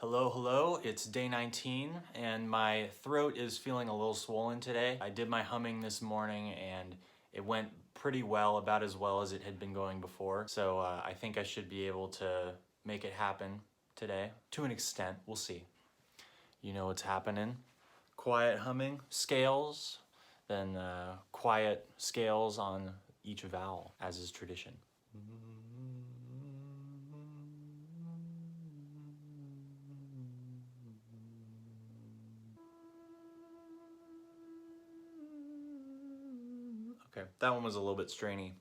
Hello, hello, it's day 19 and my throat is feeling a little swollen today. I did my humming this morning and it went pretty well, about as well as it had been going before. So I think I should be able to make it happen today. To an extent, we'll see. You know what's happening. Quiet humming, scales, then quiet scales on each vowel, as is tradition. Okay, that one was a little bit strainy.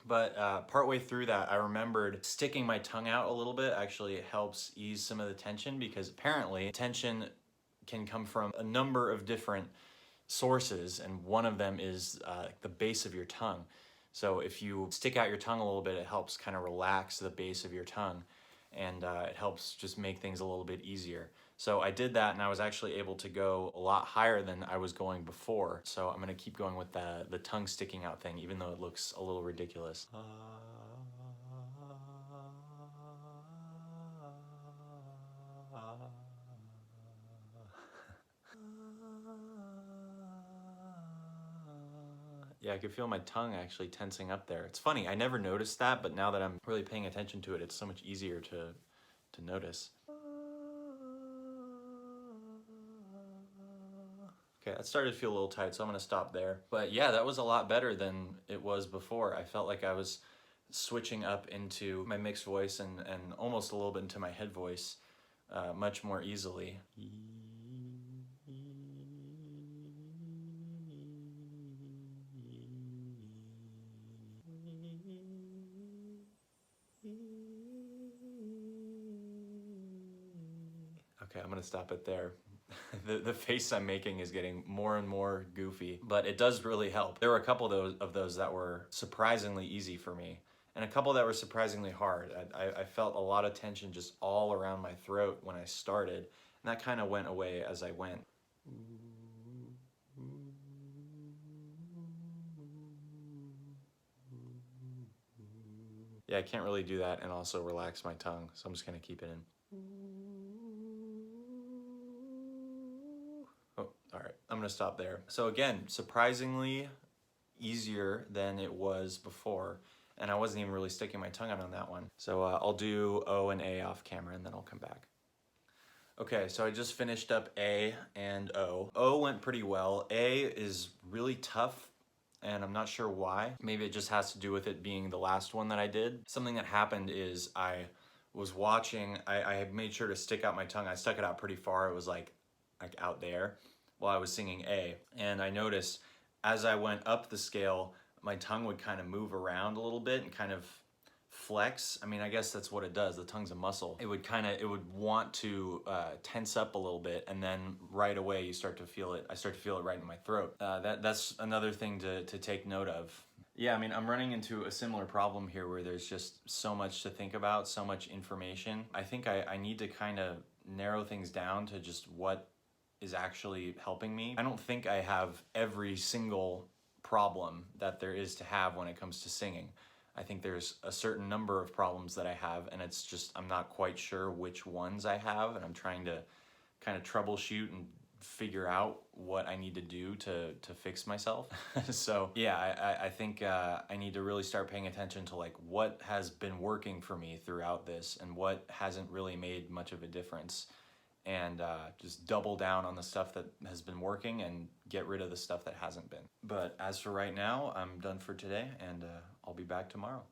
But partway through that, I remembered sticking my tongue out a little bit. Actually, it helps ease some of the tension because apparently tension can come from a number of different sources, and one of them is the base of your tongue. So if you stick out your tongue a little bit, it helps kind of relax the base of your tongue, and it helps just make things a little bit easier. So I did that and I was actually able to go a lot higher than I was going before. So I'm gonna keep going with the tongue sticking out thing, even though it looks a little ridiculous. Yeah, I can feel my tongue actually tensing up there. It's funny, I never noticed that, but now that I'm really paying attention to it, it's so much easier to notice. Okay, that started to feel a little tight, so I'm gonna stop there. But yeah, that was a lot better than it was before. I felt like I was switching up into my mixed voice and almost a little bit into my head voice much more easily. Okay, I'm gonna stop it there. The face I'm making is getting more and more goofy, but it does really help. There were a couple of those that were surprisingly easy for me, and a couple that were surprisingly hard. I felt a lot of tension just all around my throat when I started, and that kind of went away as I went. Yeah, I can't really do that and also relax my tongue, so I'm just gonna keep it in. Oh, all right, I'm gonna stop there. So again, surprisingly easier than it was before, and I wasn't even really sticking my tongue out on that one. So I'll do O and A off camera and then I'll come back. Okay, so I just finished up A and O. O went pretty well. A is really tough and I'm not sure why. Maybe it just has to do with it being the last one that I did. Something that happened is I was watching, I had made sure to stick out my tongue. I stuck it out pretty far. It was like out there while I was singing A. And I noticed as I went up the scale, my tongue would kind of move around a little bit and kind of flex. I mean, I guess that's what it does. The tongue's a muscle. It would want to tense up a little bit, and then right away you start to feel it. I start to feel it right in my throat. That's another thing to take note of. Yeah, I mean, I'm running into a similar problem here where there's just so much to think about, so much information. I think I need to kind of narrow things down to just what is actually helping me. I don't think I have every single problem that there is to have when it comes to singing. I think there's a certain number of problems that I have, and it's just I'm not quite sure which ones I have, and I'm trying to kind of troubleshoot and figure out what I need to do to fix myself. So yeah, I think I need to really start paying attention to like what has been working for me throughout this and what hasn't really made much of a difference, and just double down on the stuff that has been working and get rid of the stuff that hasn't been. But as for right now, I'm done for today, and I'll be back tomorrow.